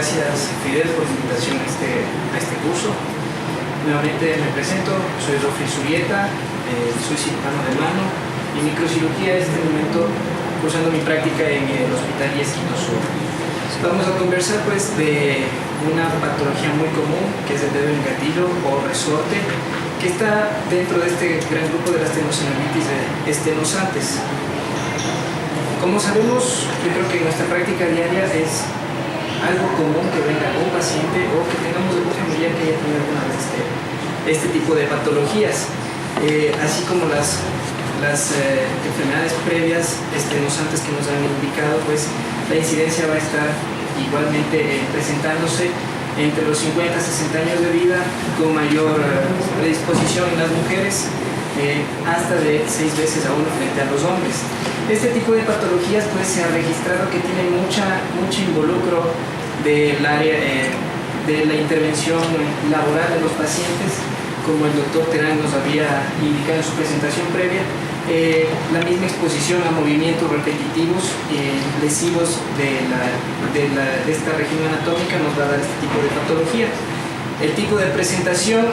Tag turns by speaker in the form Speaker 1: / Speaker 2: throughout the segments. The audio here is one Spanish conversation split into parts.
Speaker 1: gracias Fidel por la invitación a este curso. Nuevamente me presento, soy Rofri Zurieta, soy cirujano de mano y microcirugía en este momento cursando mi práctica en el Hospital Yesquito Sur. Vamos a conversar pues de una patología muy común que es el dedo en gatillo o resorte, que está dentro de este gran grupo de las tenosynovitis estenosantes. Como sabemos, yo creo que nuestra práctica diaria es algo común que venga un paciente o que tengamos algún familiar que haya tenido alguna vez este tipo de patologías, así como las enfermedades previas estenosantes que nos han indicado, pues la incidencia va a estar igualmente presentándose entre los 50 a 60 años de vida, con mayor predisposición en las mujeres, hasta de 6 veces a 1 frente a los hombres. Este tipo de patologías pues se ha registrado que tiene mucho involucro del área de la intervención laboral de los pacientes, como el doctor Terán nos había indicado en su presentación previa. La misma exposición a movimientos repetitivos lesivos de esta región anatómica nos va a dar este tipo de patología. El tipo de presentación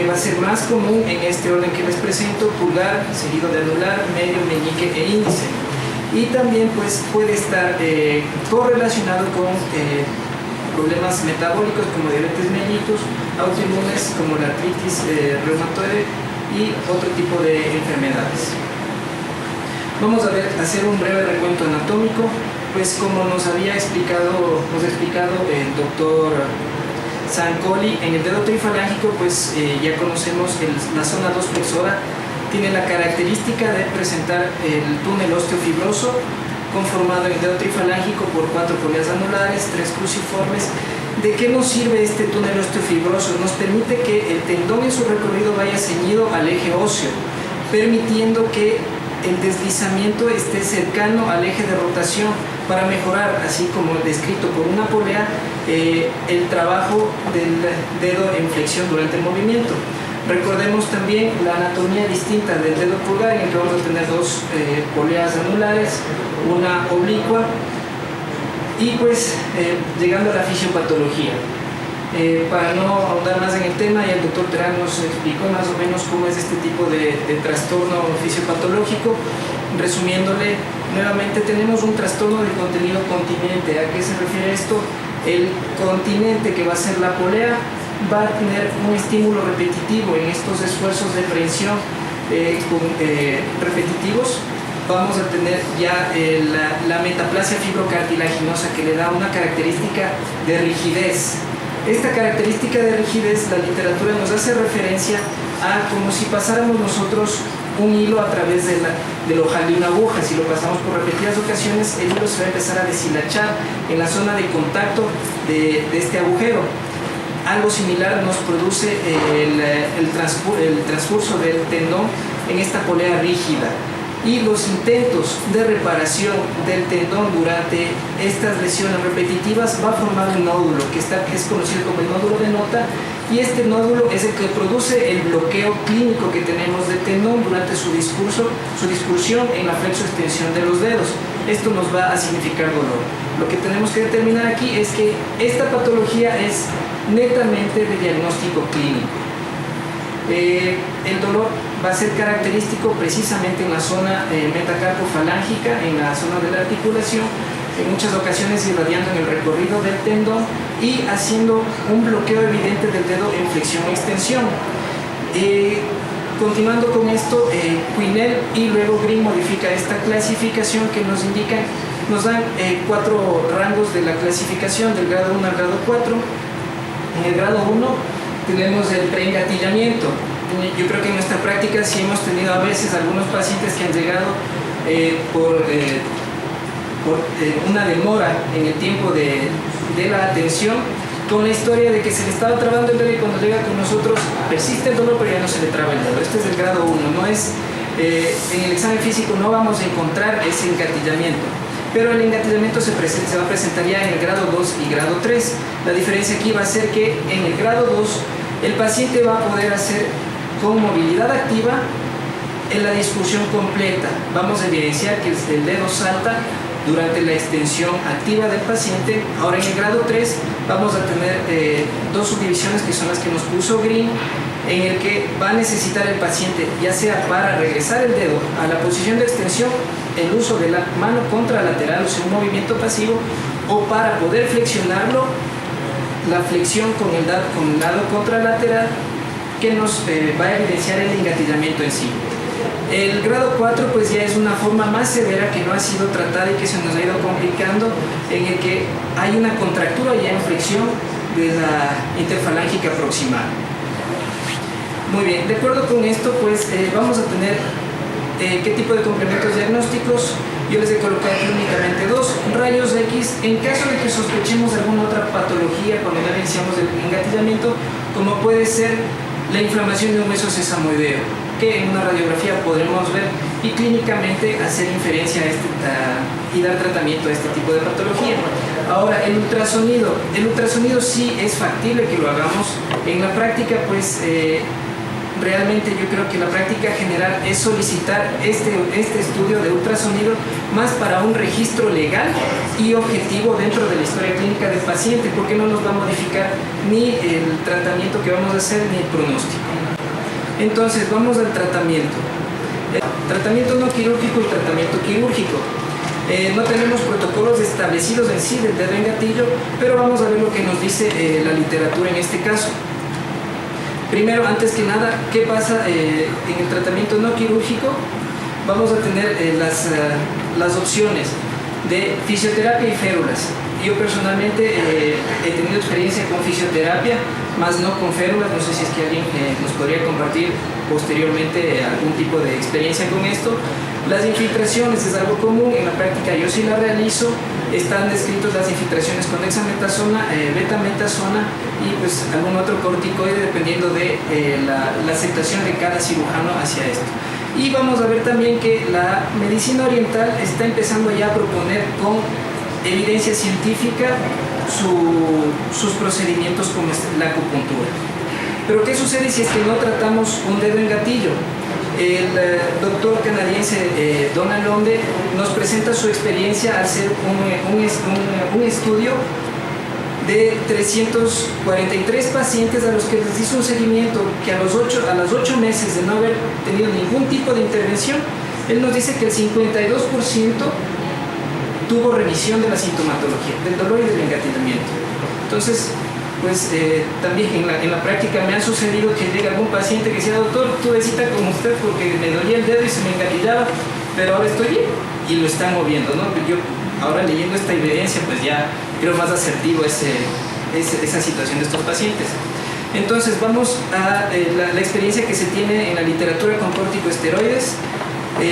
Speaker 1: va a ser más común en este orden que les presento: pulgar, seguido de anular, medio, meñique e índice. Y también pues puede estar correlacionado con problemas metabólicos como diabetes mellitus, autoinmunes como la artritis reumatoide y otro tipo de enfermedades. Vamos a hacer un breve recuento anatómico. Pues como nos ha explicado el doctor Zancoli, en el dedo trifalángico pues ya conocemos la zona 2 flexora tiene la característica de presentar el túnel osteofibroso conformado en el dedo trifalángico por 4 poleas anulares, 3 cruciformes. ¿De qué nos sirve este túnel osteofibroso? Nos permite que el tendón en su recorrido vaya ceñido al eje óseo, permitiendo que el deslizamiento esté cercano al eje de rotación para mejorar, así como descrito por una polea, el trabajo del dedo en flexión durante el movimiento. Recordemos también la anatomía distinta del dedo pulgar, en el que vamos a tener 2 poleas anulares, una oblicua, y pues llegando a la fisiopatología. Para no ahondar más en el tema, ya el doctor Terán nos explicó más o menos cómo es este tipo de trastorno fisiopatológico. Resumiéndole, nuevamente tenemos un trastorno del contenido continente. ¿A qué se refiere esto? El continente, que va a ser la polea, va a tener un estímulo repetitivo en estos esfuerzos de prehensión repetitivos. Vamos a tener ya la metaplasia fibrocartilaginosa, que le da una característica de rigidez. Esta característica de rigidez, la literatura nos hace referencia a como si pasáramos nosotros un hilo a través del ojal de una aguja. Si lo pasamos por repetidas ocasiones, el hilo se va a empezar a deshilachar en la zona de contacto de este agujero. Algo similar nos produce el transcurso del tendón en esta polea rígida. Y los intentos de reparación del tendón durante estas lesiones repetitivas va a formar un nódulo que es conocido como el nódulo de Nota, y este nódulo es el que produce el bloqueo clínico que tenemos del tendón durante su discursión en la flexoextensión de los dedos. Esto nos va a significar dolor. Lo que tenemos que determinar aquí es que esta patología es netamente de diagnóstico clínico. El dolor va a ser característico precisamente en la zona metacarpofalángica, en la zona de la articulación, en muchas ocasiones irradiando en el recorrido del tendón y haciendo un bloqueo evidente del dedo en flexión-extensión. Continuando con esto, Quinel y luego Green modifica esta clasificación que nos dan 4 rangos de la clasificación, del grado 1 al grado 4. En el grado 1 tenemos el preengatillamiento. Yo creo que en nuestra práctica sí hemos tenido a veces algunos pacientes que han llegado por una demora en el tiempo de la atención, con la historia de que se le estaba trabando el dedo, y cuando llega con nosotros persiste el dolor pero ya no se le traba el dedo. Este es el grado 1. En el examen físico no vamos a encontrar ese engatillamiento, pero el engatillamiento se va a presentar ya en el grado 2 y grado 3. La diferencia aquí va a ser que en el grado 2 el paciente va a poder hacer con movilidad activa en la discusión completa. Vamos a evidenciar que el dedo salta durante la extensión activa del paciente. Ahora en el grado 3 vamos a tener dos subdivisiones que son las que nos puso Green, en el que va a necesitar el paciente, ya sea para regresar el dedo a la posición de extensión, el uso de la mano contralateral, o sea, un movimiento pasivo, o para poder flexionarlo, la flexión con el lado contralateral, que nos va a evidenciar el engatillamiento en sí. El grado 4 pues ya es una forma más severa que no ha sido tratada y que se nos ha ido complicando, en el que hay una contractura ya en flexión de la interfalángica proximal. Muy bien, de acuerdo con esto pues vamos a tener qué tipo de complementos diagnósticos. Yo les he colocado aquí únicamente dos: rayos X en caso de que sospechemos alguna otra patología cuando ya iniciamos el engatillamiento, como puede ser la inflamación de un hueso sesamoideo, que en una radiografía podremos ver y clínicamente hacer inferencia a y dar tratamiento a este tipo de patología. Ahora, el ultrasonido sí es factible que lo hagamos. En la práctica, pues realmente yo creo que la práctica general es solicitar este estudio de ultrasonido más para un registro legal y objetivo dentro de la historia clínica del paciente, porque no nos va a modificar ni el tratamiento que vamos a hacer ni el pronóstico. Entonces vamos al tratamiento. Tratamiento no quirúrgico y tratamiento quirúrgico. No tenemos protocolos establecidos en sí del dedo en gatillo, pero vamos a ver lo que nos dice la literatura en este caso. Primero, antes que nada, ¿qué pasa en el tratamiento no quirúrgico? Vamos a tener las opciones de fisioterapia y férulas. Yo personalmente he tenido experiencia con fisioterapia, más no con férulas. No sé si es que alguien nos podría compartir posteriormente algún tipo de experiencia con esto. Las infiltraciones es algo común, en la práctica yo sí la realizo. Están descritos las infiltraciones con dexametasona, betametasona y pues algún otro corticoide, dependiendo de la aceptación de cada cirujano hacia esto. Y vamos a ver también que la medicina oriental está empezando ya a proponer con evidencia científica sus procedimientos como la acupuntura. Pero ¿qué sucede si es que no tratamos un dedo en gatillo? El doctor canadiense Donald Londe nos presenta su experiencia al hacer un estudio de 343 pacientes a los que les hizo un seguimiento que a los 8 meses de no haber tenido ningún tipo de intervención, él nos dice que el 52% tuvo remisión de la sintomatología, del dolor y del engatillamiento. Entonces, pues también en la práctica me ha sucedido que llega algún paciente que decía: doctor, tuve cita con usted porque me dolía el dedo y se me engatillaba, pero ahora estoy bien, y lo están moviendo, ¿no? Yo ahora, leyendo esta evidencia, pues ya creo más asertivo esa situación de estos pacientes. Entonces vamos a la experiencia que se tiene en la literatura con corticosteroides.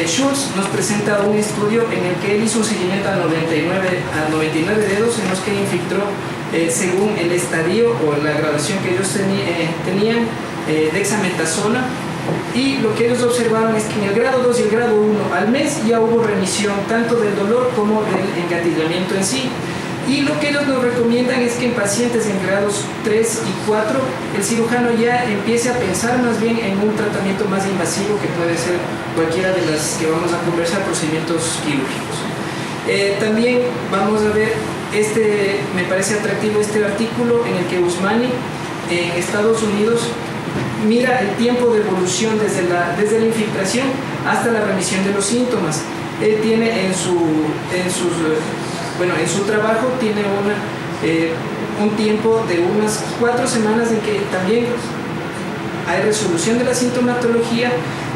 Speaker 1: Schultz nos presenta un estudio en el que él hizo un seguimiento a 99 dedos en los que infiltró según el estadio o la graduación que ellos tenían dexametasona, y lo que ellos observaron es que en el grado 2 y el grado 1 al mes ya hubo remisión tanto del dolor como del engatillamiento en sí. Y lo que ellos nos recomiendan es que en pacientes en grados 3 y 4 el cirujano ya empiece a pensar más bien en un tratamiento más invasivo, que puede ser cualquiera de las que vamos a conversar, procedimientos quirúrgicos. También vamos a ver, me parece atractivo este artículo en el que Usmani en Estados Unidos mira el tiempo de evolución desde la infiltración hasta la remisión de los síntomas. Él tiene en su trabajo tiene un tiempo de unas 4 semanas en que también hay resolución de la sintomatología,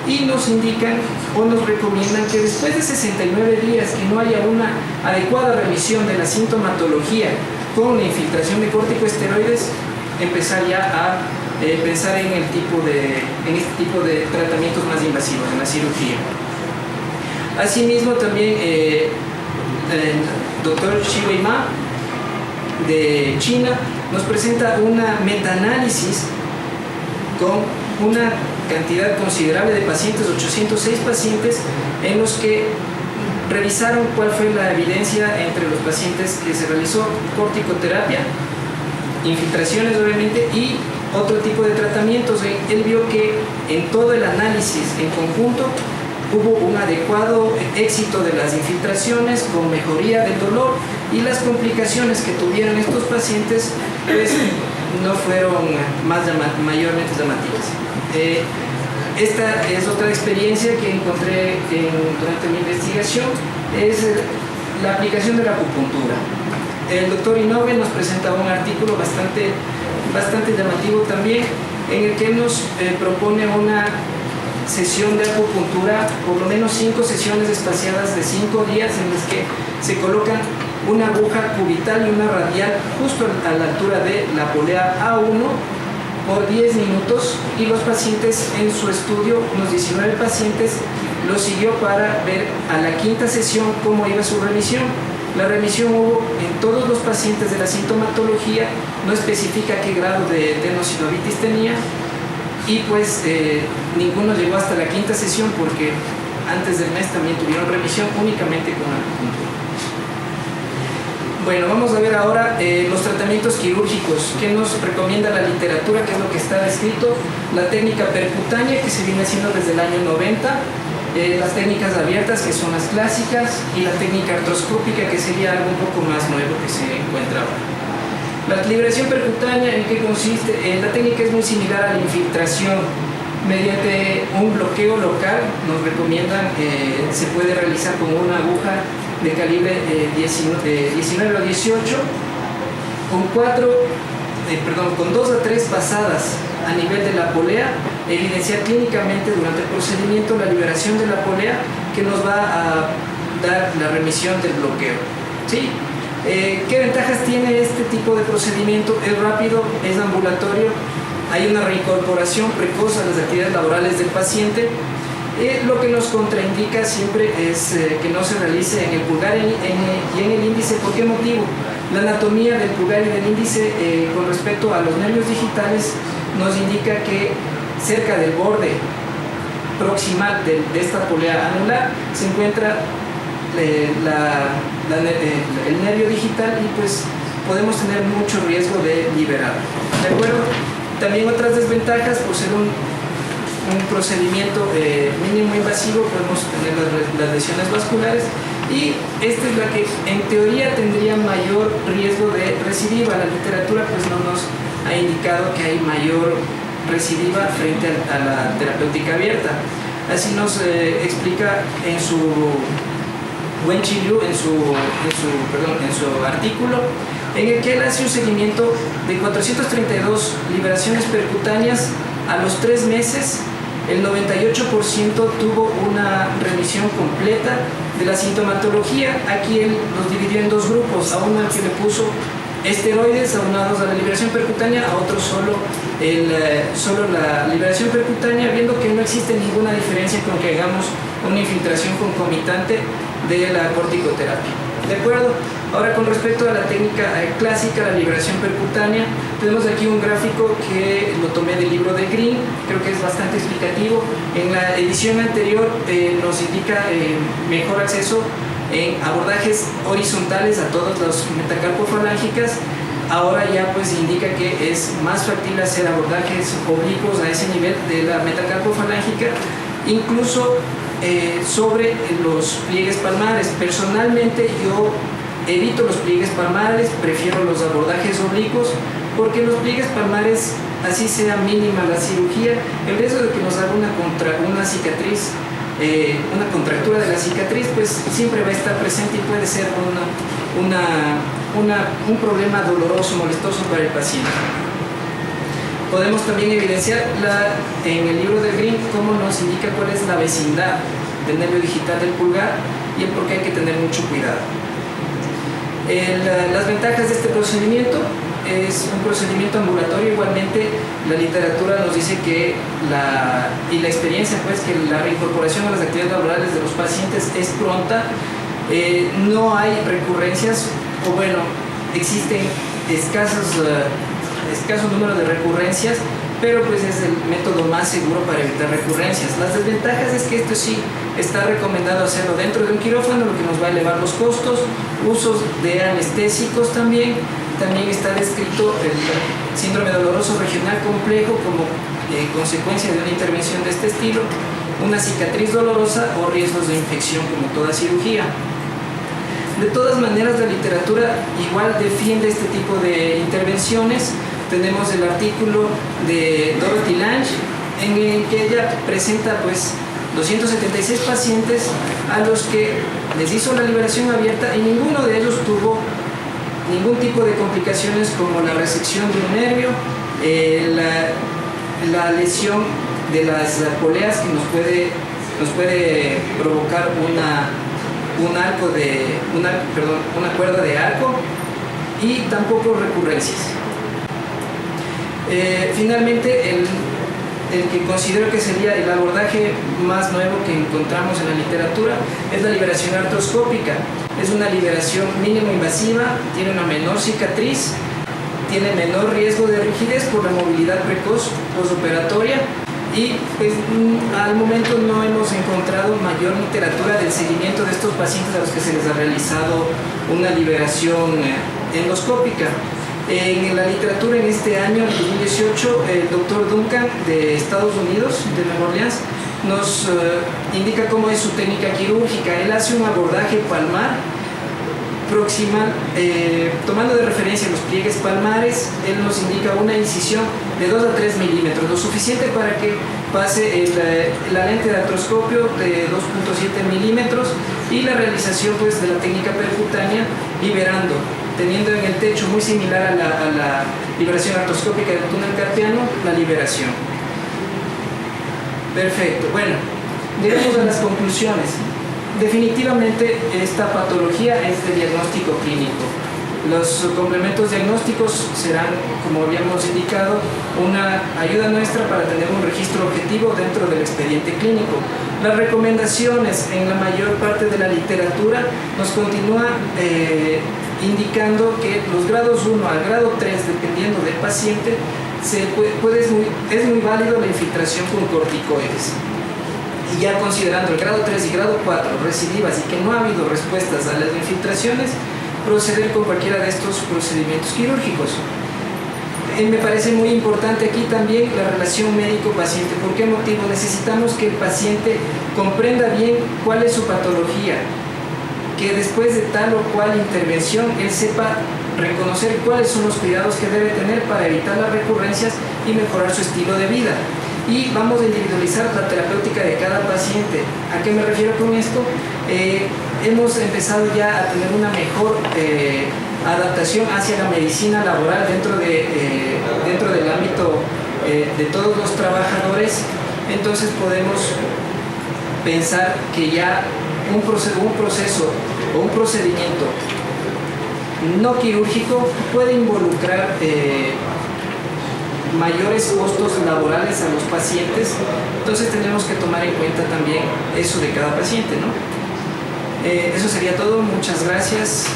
Speaker 1: y nos indican o nos recomiendan que después de 69 días que no haya una adecuada remisión de la sintomatología con la infiltración de corticosteroides, empezar ya a pensar en este tipo de tratamientos más invasivos, en la cirugía. Asimismo también el doctor Xi Weimar de China nos presenta una metaanálisis con una cantidad considerable de pacientes, 806 pacientes, en los que revisaron cuál fue la evidencia entre los pacientes que se realizó corticoterapia, infiltraciones obviamente, y otro tipo de tratamientos. Él vio que en todo el análisis en conjunto hubo un adecuado éxito de las infiltraciones con mejoría del dolor, y las complicaciones que tuvieron estos pacientes pues no fueron mayormente llamativas. Esta es otra experiencia que encontré durante mi investigación, es la aplicación de la acupuntura. El doctor Inoue nos presenta un artículo bastante llamativo también, en el que nos propone una sesión de acupuntura, por lo menos 5 sesiones espaciadas de 5 días, en las que se colocan una aguja cubital y una radial justo a la altura de la polea A1 por 10 minutos, y los pacientes en su estudio, unos 19 pacientes, los siguió para ver a la 5ª sesión cómo iba su remisión. La remisión hubo en todos los pacientes de la sintomatología, no especifica qué grado de tenosinovitis tenía, y pues ninguno llegó hasta la 5ª sesión, porque antes del mes también tuvieron remisión únicamente con acupuntura. Bueno, vamos a ver ahora los tratamientos quirúrgicos que nos recomienda la literatura, que es lo que está descrito. La técnica percutánea, que se viene haciendo desde el año 90, las técnicas abiertas, que son las clásicas, y la técnica artroscópica, que sería algo un poco más nuevo que se encuentra ahora. La liberación percutánea, ¿en qué consiste? La técnica es muy similar a la infiltración. Mediante un bloqueo local, nos recomiendan, se puede realizar con una aguja de calibre 19 o 18, con 2 a 3 pasadas a nivel de la polea, evidenciar clínicamente durante el procedimiento la liberación de la polea, que nos va a dar la remisión del bloqueo. ¿Sí? ¿Qué ventajas tiene este tipo de procedimiento? Es rápido, es ambulatorio, hay una reincorporación precoz a las actividades laborales del paciente. Lo que nos contraindica siempre es que no se realice en el pulgar y en el índice. ¿Por qué motivo? La anatomía del pulgar y del índice con respecto a los nervios digitales nos indica que cerca del borde proximal de esta polea anular se encuentra el nervio digital, y pues podemos tener mucho riesgo de liberarlo. ¿De acuerdo? También otras desventajas: por ser un procedimiento mínimo invasivo, podemos tener las lesiones vasculares, y esta es la que en teoría tendría mayor riesgo de recidiva. La literatura pues no nos ha indicado que hay mayor recidiva frente a la terapéutica abierta. Así nos explica en su Wenqi Liu, en su artículo, en el que él hace un seguimiento de 432 liberaciones percutáneas. A los 3 meses, el 98% tuvo una remisión completa de la sintomatología. Aquí él los dividió en 2 grupos: a uno al que le puso esteroides aunados a la liberación percutánea, a otro solo la liberación percutánea, viendo que no existe ninguna diferencia con que hagamos una infiltración concomitante de la corticoterapia. ¿De acuerdo? Ahora, con respecto a la técnica clásica, la liberación percutánea, tenemos aquí un gráfico que lo tomé del libro de Green, creo que es bastante explicativo. En la edición anterior nos indica mejor acceso en abordajes horizontales a todas las metacarpofalángicas. Ahora ya pues indica que es más factible hacer abordajes oblicuos a ese nivel de la metacarpofalángica, incluso sobre los pliegues palmares. Personalmente yo evito los pliegues palmares, prefiero los abordajes oblicuos, porque los pliegues palmares, así sea mínima la cirugía, el riesgo de que nos haga una cicatriz, una contractura de la cicatriz, pues siempre va a estar presente, y puede ser un problema doloroso, molestoso para el paciente. Podemos también evidenciar en el libro de Green cómo nos indica cuál es la vecindad del nervio digital del pulgar y el por qué hay que tener mucho cuidado. Las ventajas de este procedimiento: es un procedimiento ambulatorio. Igualmente la literatura nos dice que la experiencia pues que la reincorporación a las actividades laborales de los pacientes es pronta. No hay recurrencias, o bueno, existen escaso número de recurrencias, pero pues es el método más seguro para evitar recurrencias. Las desventajas es que esto sí está recomendado hacerlo dentro de un quirófano, lo que nos va a elevar los costos. Usos de anestésicos también está descrito el síndrome doloroso regional complejo como consecuencia de una intervención de este estilo. una cicatriz dolorosa o riesgos de infección como toda cirugía. De todas maneras, la literatura igual defiende este tipo de intervenciones. Tenemos el artículo de Dorothy Lange, en el que ella presenta 276 pacientes a los que les hizo la liberación abierta y ninguno de ellos tuvo ningún tipo de complicaciones como la resección de un nervio, la lesión de las poleas que nos puede provocar una cuerda de arco, y tampoco recurrencias. Finalmente, el que considero que sería el abordaje más nuevo que encontramos en la literatura es la liberación artroscópica. Es una liberación mínimo invasiva, tiene una menor cicatriz, tiene menor riesgo de rigidez por la movilidad precoz postoperatoria, y al momento no hemos encontrado mayor literatura del seguimiento de estos pacientes a los que se les ha realizado una liberación endoscópica. En la literatura en este año, en 2018, el doctor Duncan de Estados Unidos, de Nueva Orleans, nos indica cómo es su técnica quirúrgica. Él hace un abordaje palmar proximal, tomando de referencia los pliegues palmares. Él nos indica una incisión de 2 a 3 milímetros, lo suficiente para que pase la lente de artroscopio de 2.7 milímetros, y la realización de la técnica percutánea, liberando, teniendo en el techo, muy similar a la liberación artroscópica del túnel carpiano, la liberación. Perfecto. Bueno, llegamos a las conclusiones. Definitivamente esta patología es de diagnóstico clínico. Los complementos diagnósticos serán, como habíamos indicado, una ayuda nuestra para tener un registro objetivo dentro del expediente clínico. Las recomendaciones en la mayor parte de la literatura nos continúa indicando que los grados 1 al grado 3, dependiendo del paciente, es muy válido la infiltración con corticoides. Y ya considerando el grado 3 y grado 4 recidivas y que no ha habido respuestas a las infiltraciones, proceder con cualquiera de estos procedimientos quirúrgicos. Me parece muy importante aquí también la relación médico-paciente. ¿Por qué motivo? Necesitamos que el paciente comprenda bien cuál es su patología, que después de tal o cual intervención él sepa reconocer cuáles son los cuidados que debe tener para evitar las recurrencias y mejorar su estilo de vida. Y vamos a individualizar la terapéutica de cada paciente. ¿A qué me refiero con esto? Hemos empezado ya a tener una mejor adaptación hacia la medicina laboral dentro del ámbito de todos los trabajadores. Entonces podemos pensar que ya un proceso o un procedimiento no quirúrgico puede involucrar mayores costos laborales a los pacientes. Entonces tenemos que tomar en cuenta también eso de cada paciente, ¿no? Eso sería todo. Muchas gracias.